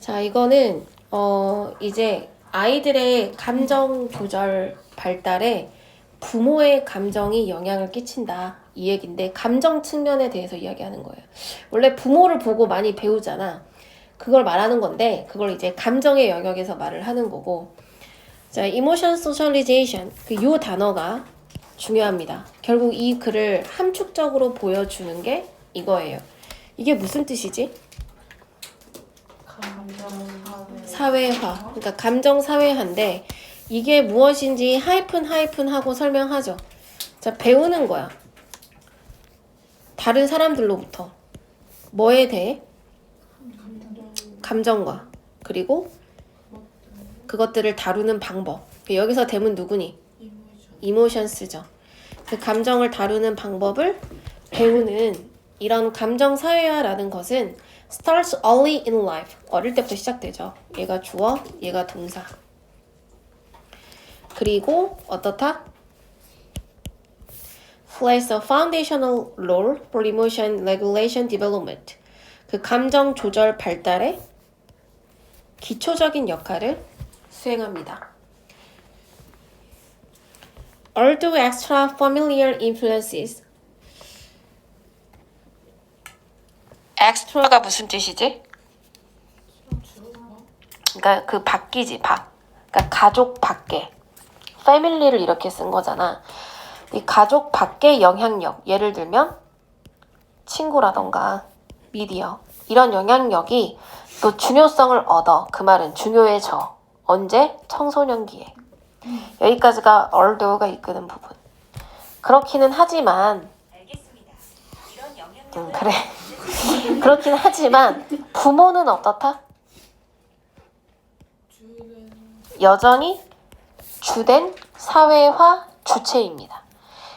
자, 이거는 이제 아이들의 감정 조절 발달에 부모의 감정이 영향을 끼친다 이 얘기인데, 감정 측면에 대해서 이야기하는 거예요. 원래 부모를 보고 많이 배우잖아. 그걸 말하는 건데, 그걸 이제 감정의 영역에서 말을 하는 거고. 자, emotion socialization, 요 단어가 중요합니다. 결국 이 글을 함축적으로 보여주는 게 이거예요. 이게 무슨 뜻이지? 사회화. 그러니까 감정 사회화인데, 이게 무엇인지 하이픈 하고 설명하죠. 자, 배우는 거야. 다른 사람들로부터. 뭐에 대해? 감정과. 그리고 그것들을 다루는 방법. 여기서 댐은 누구니? 이모션스죠. 그 감정을 다루는 방법을 배우는 이런 감정 사회화라는 것은 starts early in life. 어릴 때부터 시작되죠. 얘가 주어, 얘가 동사. 그리고 어떻다? plays a foundational role for emotion regulation development. 그 감정 조절 발달에 기초적인 역할을 수행합니다. Although extra familiar influences. extra가 무슨 뜻이지? 그러니까 그 밖이지, 밖. 그러니까 가족 밖에. family를 이렇게 쓴 거잖아. 이 가족 밖의 영향력, 예를 들면 친구라던가 미디어, 이런 영향력이 또 중요성을 얻어. 그 말은 중요해져. 언제? 청소년기에. 여기까지가 얼도가 이끄는 부분. 그렇기는 하지만 그래. 그렇긴 하지만 부모는 어떻다? 여전히 주된 사회화 주체입니다.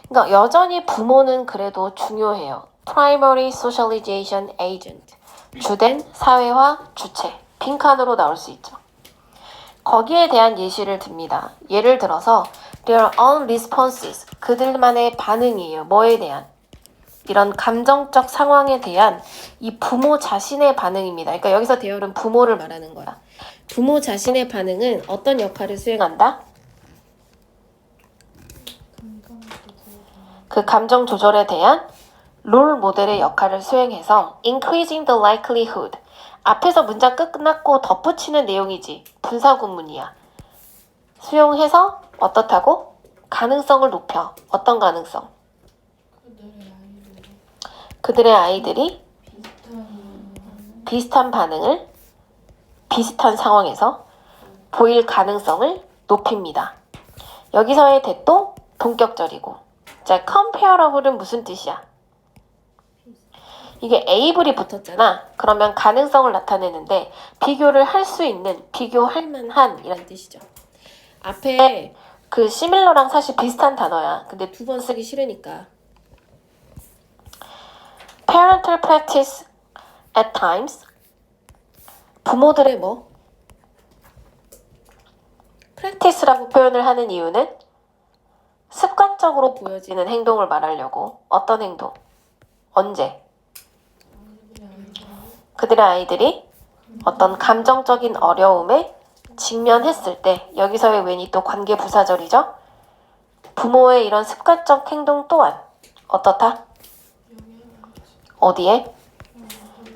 그러니까 여전히 부모는 그래도 중요해요. Primary Socialization Agent. 주된 사회화 주체. 빈칸으로 나올 수 있죠. 거기에 대한 예시를 듭니다. 예를 들어서 their own responses. 그들만의 반응이에요. 뭐에 대한? 이런 감정적 상황에 대한 이 부모 자신의 반응입니다. 그러니까 여기서 대열은 부모를 말하는 거야. 부모 자신의 반응은 어떤 역할을 수행한다? 그 감정 조절에 대한 롤 모델의 역할을 수행해서 increasing the likelihood. 앞에서 문장 끝났고 덧붙이는 내용이지. 분사구문이야. 수용해서 어떻다고? 가능성을 높여. 어떤 가능성? 그들의 아이들이 비슷한 반응을 비슷한 상황에서 보일 가능성을 높입니다. 여기서의 대도 본격적이고. 자, compareable은 무슨 뜻이야? 이게 able이 붙었잖아. 그러면 가능성을 나타내는데 비교를 할 수 있는, 비교할 만한 이란 뜻이죠. 앞에 그 similar랑 사실 비슷한 단어야. 근데 두 번 쓰기 싫으니까. Parental practice at times. 부모들의 뭐? practice라고 표현을 하는 이유는 습관적으로 보여지는 행동을 말하려고. 어떤 행동? 언제? 그들의 아이들이 어떤 감정적인 어려움에 직면했을 때. 여기서의 when이 또 관계 부사절이죠. 부모의 이런 습관적 행동 또한 어떻다? 어디에?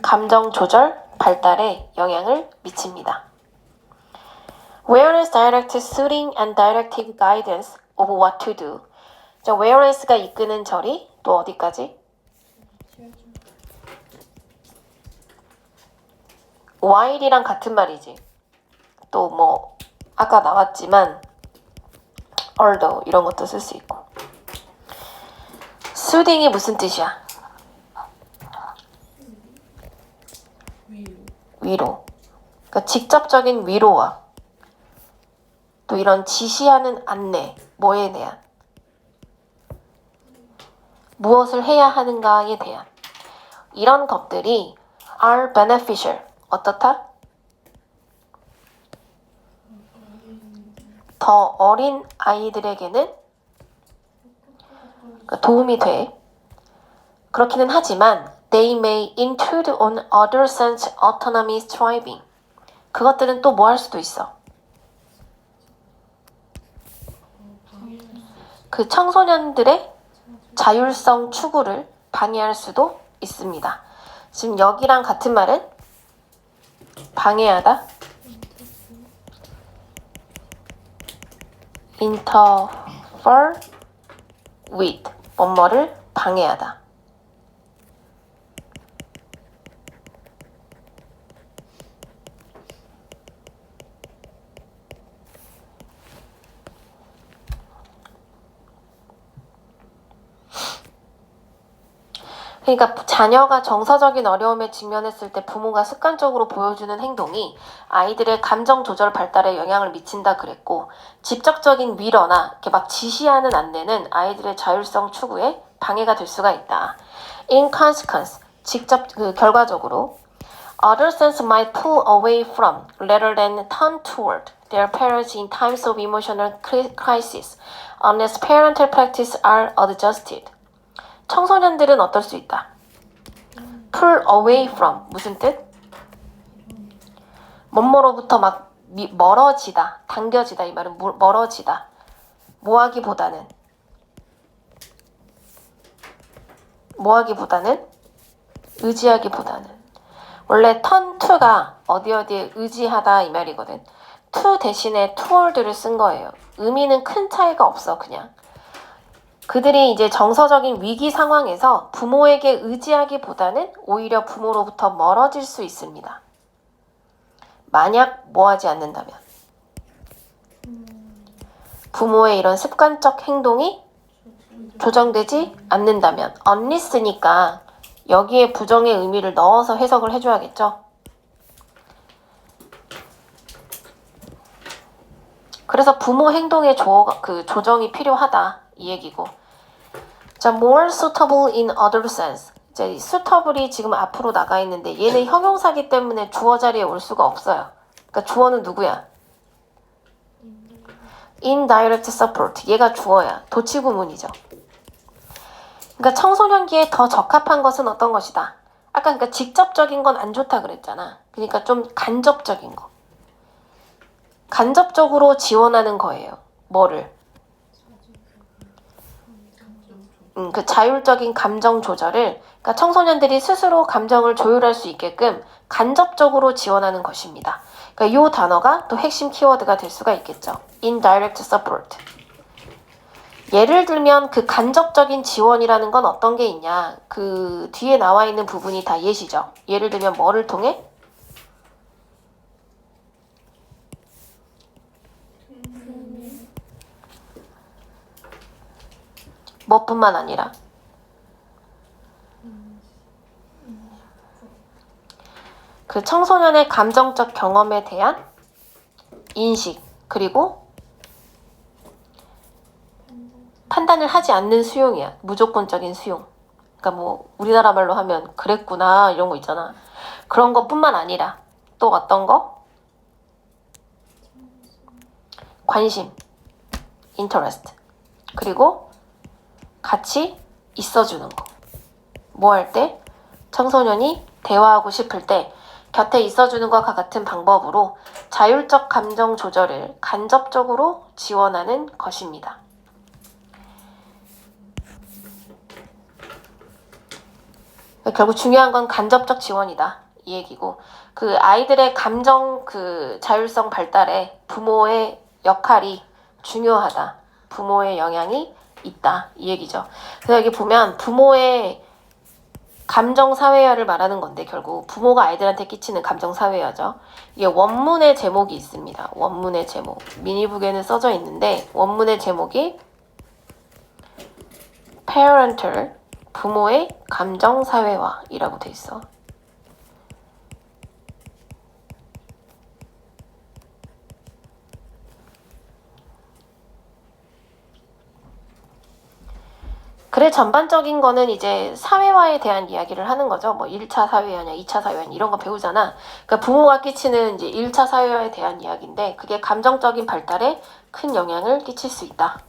감정 조절 발달에 영향을 미칩니다. Awareness directs soothing and directive guidance of what to do. 자, awareness가 이끄는 절이 또 어디까지? while이랑 같은 말이지. 또 뭐 아까 나왔지만 although 이런 것도 쓸 수 있고. soothing이 무슨 뜻이야? 위로. 그러니까 직접적인 위로와 또 이런 지시하는 안내, 뭐에 대한? 무엇을 해야 하는가에 대한 이런 것들이 are beneficial. 어떻다? 더 어린 아이들에게는 도움이 돼. 그렇기는 하지만 they may intrude on other sense autonomy striving. 그것들은 또 뭐 할 수도 있어. 그 청소년들의 자율성 추구를 방해할 수도 있습니다. 지금 여기랑 같은 말은 방해하다, interfere with, 뭐뭐를 방해하다. 그러니까 자녀가 정서적인 어려움에 직면했을 때 부모가 습관적으로 보여주는 행동이 아이들의 감정 조절 발달에 영향을 미친다 그랬고, 직접적인 위로나 이렇게 막 지시하는 안내는 아이들의 자율성 추구에 방해가 될 수가 있다. In consequence, 결과적으로 adolescents might pull away from rather than turn toward their parents in times of emotional crisis unless parental practices are adjusted. 청소년들은 어떨 수 있다. pull away from 무슨 뜻? 뭐뭐로부터 막 멀어지다, 당겨지다. 이 말은 멀어지다. 뭐하기보다는 의지하기보다는. 원래 turn to가 어디에 의지하다 이 말이거든. to 대신에 toward를 쓴 거예요. 의미는 큰 차이가 없어. 그냥 그들이 이제 정서적인 위기 상황에서 부모에게 의지하기보다는 오히려 부모로부터 멀어질 수 있습니다. 만약 뭐 하지 않는다면. 부모의 이런 습관적 행동이 조정되지 않는다면. unless니까 여기에 부정의 의미를 넣어서 해석을 해줘야겠죠. 그래서 부모 행동의 조정이 필요하다 이 얘기고. 자, more suitable in other sense. 이제 suitable이 지금 앞으로 나가 있는데 얘는 형용사기 때문에 주어 자리에 올 수가 없어요. 그러니까 주어는 누구야? indirect support. 얘가 주어야. 도치구문이죠. 그러니까 청소년기에 더 적합한 것은 어떤 것이다? 아까 그러니까 직접적인 건 안 좋다 그랬잖아. 그러니까 좀 간접적인 거. 간접적으로 지원하는 거예요. 뭐를? 그 자율적인 감정 조절을, 그러니까 청소년들이 스스로 감정을 조율할 수 있게끔 간접적으로 지원하는 것입니다. 그러니까 이 단어가 또 핵심 키워드가 될 수가 있겠죠. indirect support. 예를 들면 그 간접적인 지원이라는 건 어떤 게 있냐. 그 뒤에 나와 있는 부분이 다 예시죠. 예를 들면 뭐를 통해? 뭐뿐만 아니라 그 청소년의 감정적 경험에 대한 인식, 그리고 판단을 하지 않는 수용이야. 무조건적인 수용. 그러니까 뭐 우리나라 말로 하면 그랬구나 이런 거 있잖아. 그런 것뿐만 아니라 또 어떤 거? 관심, interest. 그리고 같이 있어주는 거. 뭐 할 때? 청소년이 대화하고 싶을 때 곁에 있어주는 것과 같은 방법으로 자율적 감정 조절을 간접적으로 지원하는 것입니다. 결국 중요한 건 간접적 지원이다 이 얘기고, 그 아이들의 감정 자율성 발달에 부모의 역할이 중요하다. 부모의 영향이 있다 이 얘기죠. 그래서 여기 보면 부모의 감정사회화를 말하는 건데 결국 부모가 아이들한테 끼치는 감정사회화죠. 이게 원문의 제목이 있습니다. 원문의 제목. 미니북에는 써져 있는데 원문의 제목이 parental, 부모의 감정사회화이라고 돼 있어. 그래 전반적인 거는 이제 사회화에 대한 이야기를 하는 거죠. 뭐 1차 사회화냐 2차 사회화냐 이런 거 배우잖아. 그러니까 부모가 끼치는 이제 1차 사회화에 대한 이야기인데 그게 감정적인 발달에 큰 영향을 끼칠 수 있다.